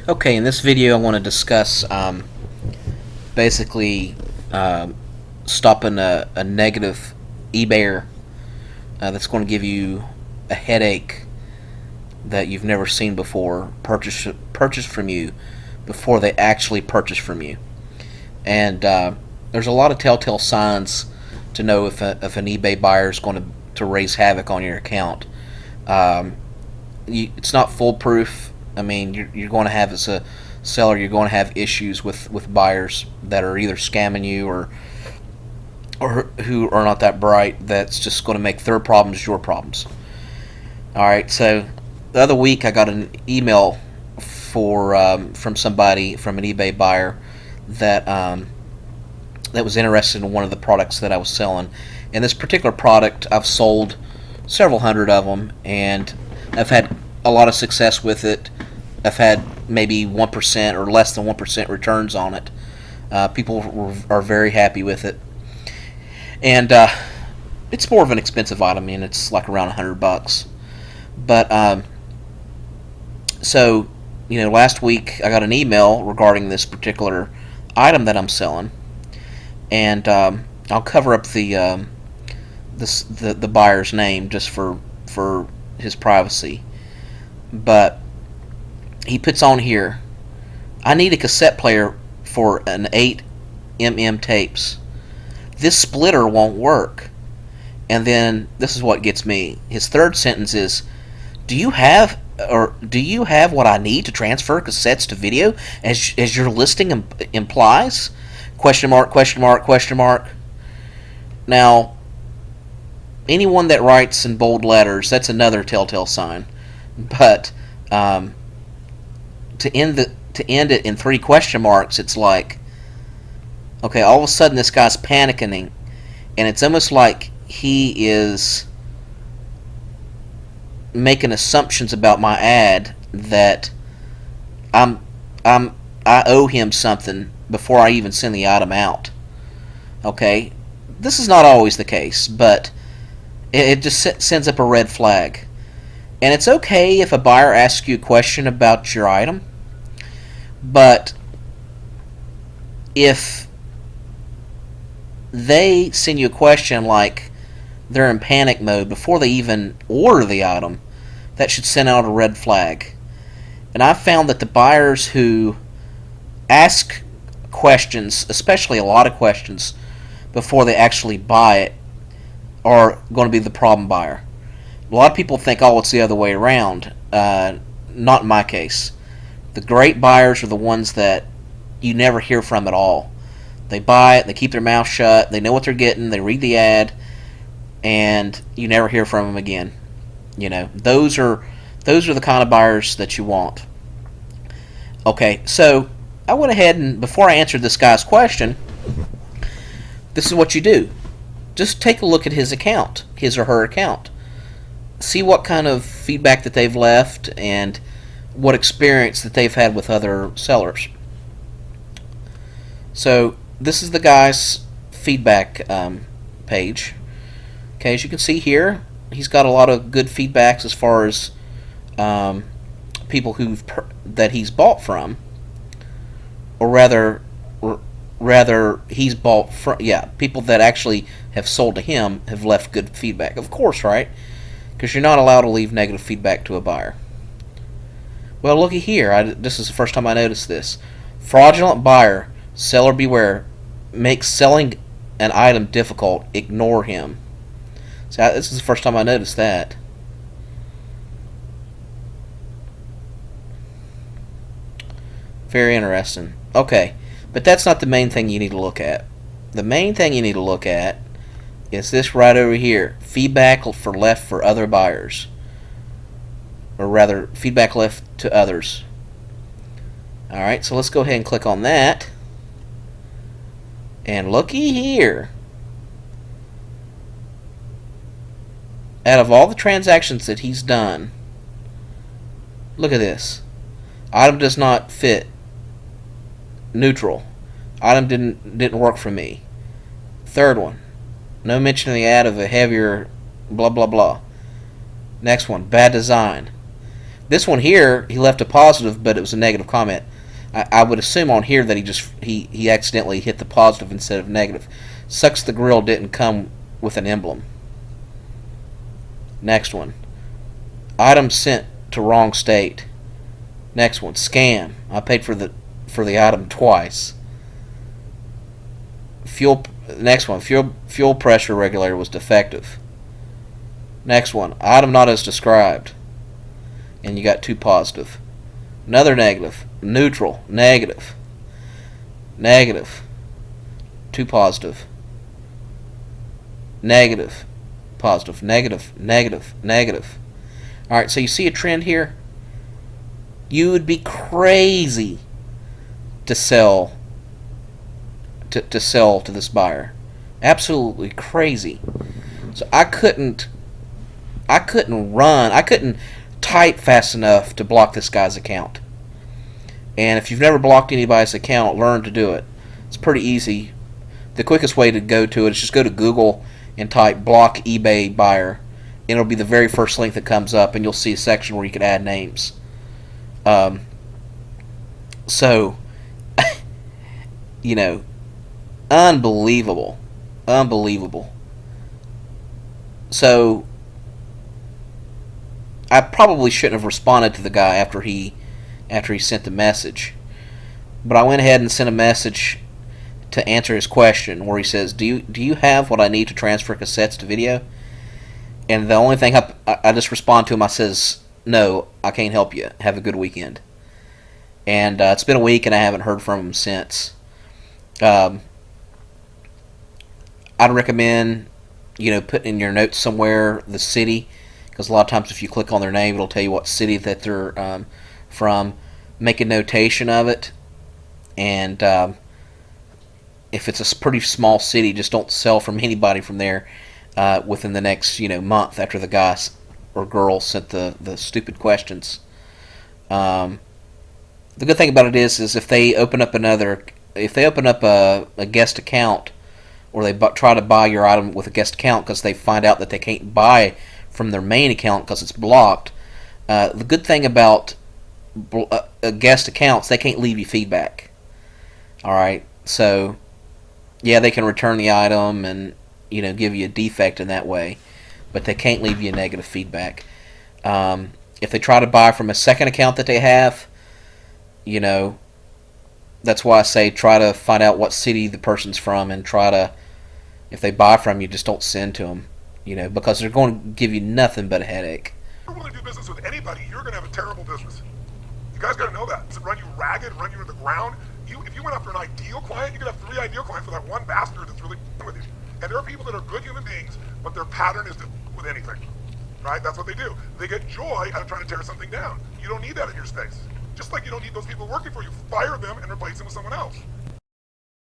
Okay, in this video I want to discuss basically stopping a negative eBayer that's going to give you a headache that you've never seen before purchase from you before they actually purchase from you. And there's a lot of telltale signs to know if an eBay buyer is going to raise havoc on your account. It's not foolproof. I mean, you're going to have, as a seller, you're going to have issues with buyers that are either scamming you or who are not that bright. That's just going to make their problems your problems. All right. So the other week I got an email from somebody, from an eBay buyer that that was interested in one of the products that I was selling. And this particular product, I've sold several hundred of them, and I've had a lot of success with it. I've had maybe 1% or less than 1% returns on it. People are very happy with it. And it's more of an expensive item. I mean, it's like around $100. But so, last week I got an email regarding this particular item that I'm selling, and I'll cover up the buyer's name just for his privacy. But he puts on here, I need a cassette player for an 8mm tapes. This splitter won't work. And then this is what gets me. His third sentence is, do you have what I need to transfer cassettes to video as your listing implies? Question mark, question mark, question mark. Now, anyone that writes in bold letters, that's another telltale sign. But to end it in 3 question marks, it's like, okay, all of a sudden this guy's panicking, and it's almost like he is making assumptions about my ad that I owe him something before I even send the item out. Okay, this is not always the case, but it just sends up a red flag. And it's okay if a buyer asks you a question about your item, but if they send you a question like they're in panic mode before they even order the item, that should send out a red flag. And I've found that the buyers who ask questions, especially a lot of questions, before they actually buy it, are going to be the problem buyer. A lot of people think, oh, it's the other way around. Not in my case. The great buyers are the ones that you never hear from at all. They buy it, they keep their mouth shut, they know what they're getting, they read the ad, and you never hear from them again. Those are the kind of buyers that you want. Okay, so I went ahead and, before I answered this guy's question, this is what you do. Just take a look at his account, his or her account. See what kind of feedback that they've left and what experience that they've had with other sellers. So this is the guy's feedback page. Okay, as you can see here, he's got a lot of good feedbacks as far as people that he's bought from, or rather he's bought from. Yeah, people that actually have sold to him have left good feedback. Of course, right? Because you're not allowed to leave negative feedback to a buyer. Well, looky here. This is the first time I noticed this. Fraudulent buyer, seller beware, makes selling an item difficult. Ignore him. So this is the first time I noticed that. Very interesting. Okay, but that's not the main thing you need to look at. The main thing you need to look at is this right over here. Feedback left for other buyers. Or rather, feedback left to others. Alright, so let's go ahead and click on that. And looky here. Out of all the transactions that he's done, look at this. Item does not fit. Neutral. Item didn't work for me. Third one. No mention of the ad of a heavier blah blah blah. Next one, bad design. This one here, he left a positive, but it was a negative comment. I would assume on here that he accidentally hit the positive instead of negative. Sucks the grill didn't come with an emblem. Next one. Item sent to wrong state. Next one. Scam. I paid for the item twice. Next one. Fuel pressure regulator was defective. Next one. Item not as described. And you got 2 positive. Another negative. Neutral. Negative. Negative. 2 positive. Negative. Positive. Negative. Negative. Negative. Alright, so you see a trend here? You would be crazy to sell to this buyer. Absolutely crazy. So I couldn't type fast enough to block this guy's account. And if you've never blocked anybody's account, learn to do it. It's pretty easy. The quickest way to go to it is just go to Google and type block eBay buyer. And it'll be the very first link that comes up, and you'll see a section where you can add names. So, unbelievable. Unbelievable. So, I probably shouldn't have responded to the guy after he sent the message. But I went ahead and sent a message to answer his question where he says, do you have what I need to transfer cassettes to video? And the only thing I just respond to him, I says, no, I can't help you. Have a good weekend. And it's been a week and I haven't heard from him since. I'd recommend, putting in your notes somewhere the city, because a lot of times if you click on their name, it'll tell you what city that they're from. Make a notation of it, and if it's a pretty small city, just don't sell from anybody from there within the next month after the guy or girl sent the stupid questions. The good thing about it is if they open up a guest account, or they try to buy your item with a guest account because they find out that they can't buy from their main account because it's blocked. The good thing about guest accounts, they can't leave you feedback. Alright, so yeah, they can return the item and give you a defect in that way, but they can't leave you negative feedback. If they try to buy from a second account that they have, that's why I say try to find out what city the person's from, and if they buy from you, just don't send to them, because they're going to give you nothing but a headache. If you're willing to do business with anybody, you're going to have a terrible business. You guys got to know that. Does it run you ragged, run you to the ground? If you went after an ideal client, you could have 3 ideal clients for that one bastard that's really with you. And there are people that are good human beings, but their pattern is to with anything. Right? That's what they do. They get joy out of trying to tear something down. You don't need that in your space. Just like you don't need those people working for you. Fire them and replace them with someone else.